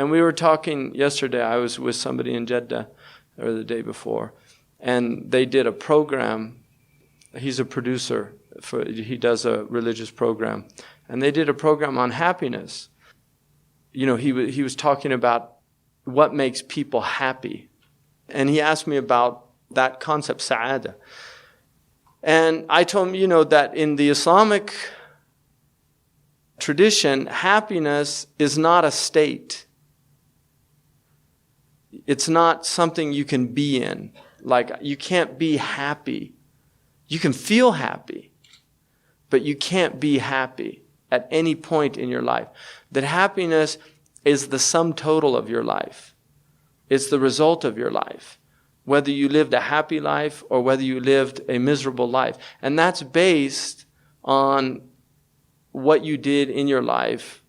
And we were talking yesterday, I was with somebody in Jeddah, or the day before, and they did a program. He's a producer, he does a religious program. And they did a program on happiness. You know, he was talking about what makes people happy. And he asked me about that concept, sa'ada. And I told him, you know, that in the Islamic tradition, happiness is not a state. It's not something you can be in. Like, you can't be happy. You can feel happy, but you can't be happy at any point in your life. That happiness is the sum total of your life. It's the result of your life. Whether you lived a happy life or whether you lived a miserable life. And that's based on what you did in your life.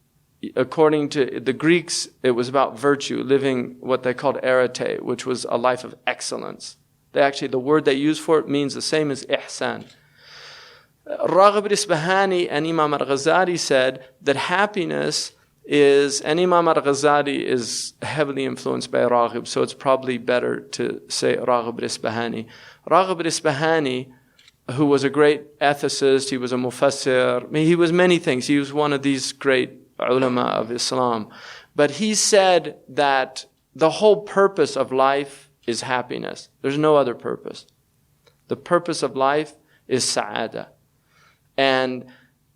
According to the Greeks, it was about virtue, living what they called arete, which was a life of excellence. The word they use for it means the same as ihsan. Raghib al-Isfahani and Imam al-Ghazali said that happiness is, and Imam al-Ghazali is heavily influenced by Raghib, so it's probably better to say Raghib al-Isfahani. Raghib al-Isfahani, who was a great ethicist, he was a mufassir, I mean, he was many things. He was one of these great ulama of Islam. But he said that the whole purpose of life is happiness. There's no other purpose. The purpose of life is sa'ada. And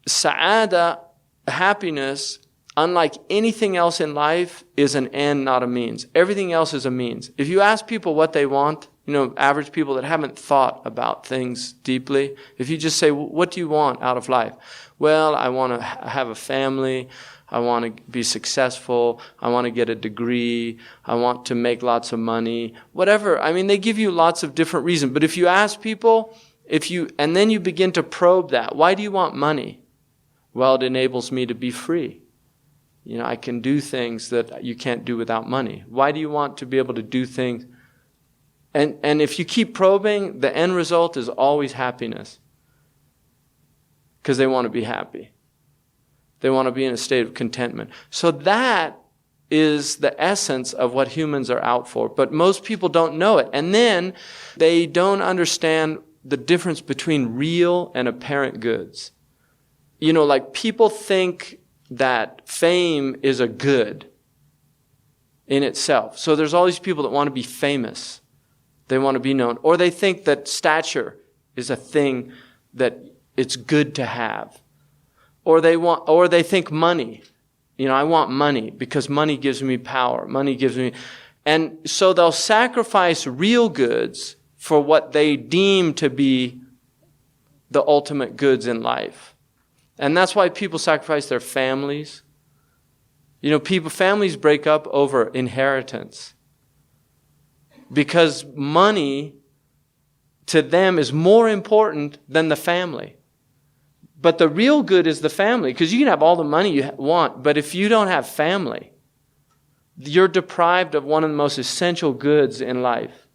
sa'ada, happiness, unlike anything else in life, is an end, not a means. Everything else is a means. If you ask people what they want, you know, average people that haven't thought about things deeply, if you just say, what do you want out of life? Well, I want to have a family. I want to be successful. I want to get a degree. I want to make lots of money. Whatever. I mean, they give you lots of different reasons. But if you ask people, and then you begin to probe that. Why do you want money? Well, it enables me to be free. You know, I can do things that you can't do without money. Why do you want to be able to do things? And if you keep probing, the end result is always happiness. Because they want to be happy. They want to be in a state of contentment. So that is the essence of what humans are out for. But most people don't know it. And then they don't understand the difference between real and apparent goods. You know, like people think that fame is a good in itself. So there's all these people that want to be famous. They want to be known. Or they think that stature is a thing that it's good to have. Or they think money. You know, I want money because money gives me power. Money gives me... And so they'll sacrifice real goods for what they deem to be the ultimate goods in life. And that's why people sacrifice their families. You know, families break up over inheritance. Because money to them is more important than the family. But the real good is the family. Because you can have all the money you want, but if you don't have family, you're deprived of one of the most essential goods in life,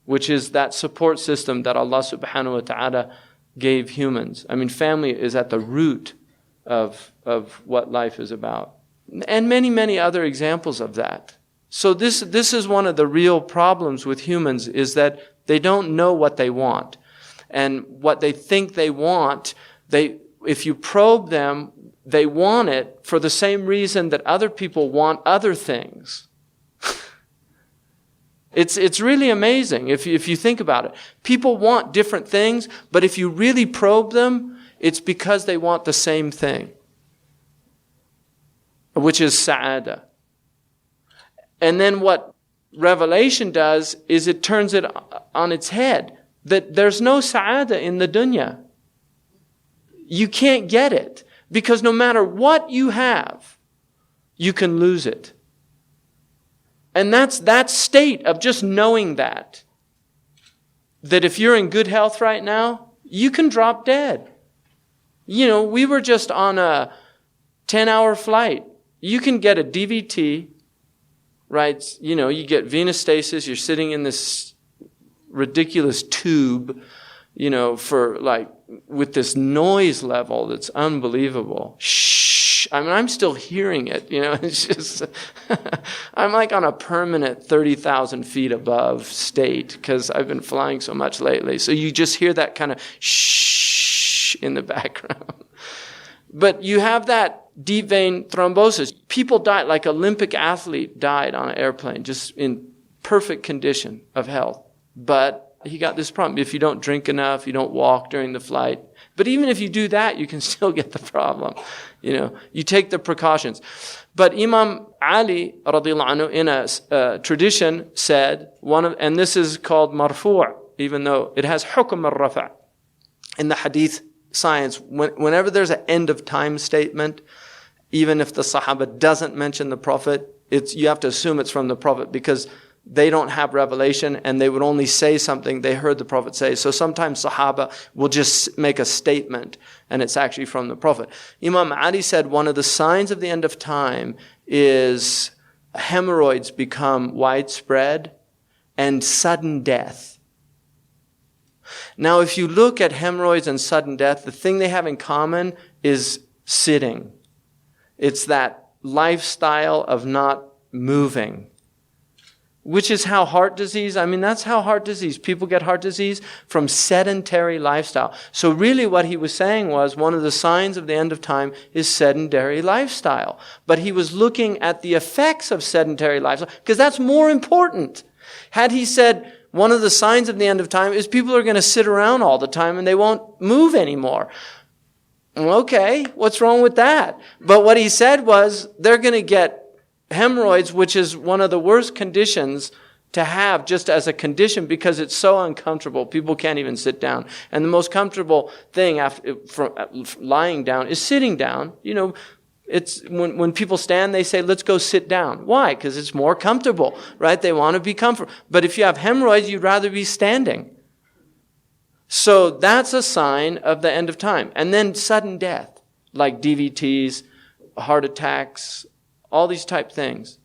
which is that support system that Allah subhanahu wa ta'ala gave humans. I mean, family is at the root of what life is about. And many, many other examples of that. So this is one of the real problems with humans, is that they don't know what they want. And what they think they want, if you probe them, they want it for the same reason that other people want other things. It's really amazing if you think about it. People want different things, but if you really probe them, it's because they want the same thing, which is sa'ada. And then what Revelation does is it turns it on its head. That there's no sa'ada in the dunya. You can't get it. Because no matter what you have, you can lose it. And that's that state of just knowing that if you're in good health right now, you can drop dead. You know, we were just on a 10-hour flight. You can get a DVT, right? You know, you get venous stasis. You're sitting in this ridiculous tube, you know, with this noise level that's unbelievable. Shh, I mean, I'm still hearing it, it's just, I'm like on a permanent 30,000 feet above state because I've been flying so much lately. So you just hear that kind of shh in the background. But you have that deep vein thrombosis. People died, like Olympic athlete died on an airplane, just in perfect condition of health. But he got this problem. If you don't drink enough, you don't walk during the flight. But even if you do that, you can still get the problem. You take the precautions. But Imam Ali, radiallahu anhu, in a tradition said, and this is called marfu', even though it has hukm al-rafa'. In the hadith science, whenever there's an end of time statement, even if the Sahaba doesn't mention the Prophet, you have to assume it's from the Prophet because they don't have revelation and they would only say something they heard the Prophet say. So sometimes Sahaba will just make a statement and it's actually from the Prophet. Imam Ali said one of the signs of the end of time is hemorrhoids become widespread and sudden death. Now, if you look at hemorrhoids and sudden death, the thing they have in common is sitting. It's that lifestyle of not moving. Which is how heart disease, that's how heart disease, people get heart disease from sedentary lifestyle. So really what he was saying was one of the signs of the end of time is sedentary lifestyle. But he was looking at the effects of sedentary lifestyle because that's more important. Had he said one of the signs of the end of time is people are going to sit around all the time and they won't move anymore. Okay, what's wrong with that? But what he said was they're going to get hemorrhoids, which is one of the worst conditions to have just as a condition because it's so uncomfortable. People can't even sit down. And the most comfortable thing from lying down is sitting down. It's when people stand, they say, let's go sit down. Why? Because it's more comfortable, right? They want to be comfortable. But if you have hemorrhoids, you'd rather be standing. So that's a sign of the end of time. And then sudden death, like DVTs, heart attacks, all these type things.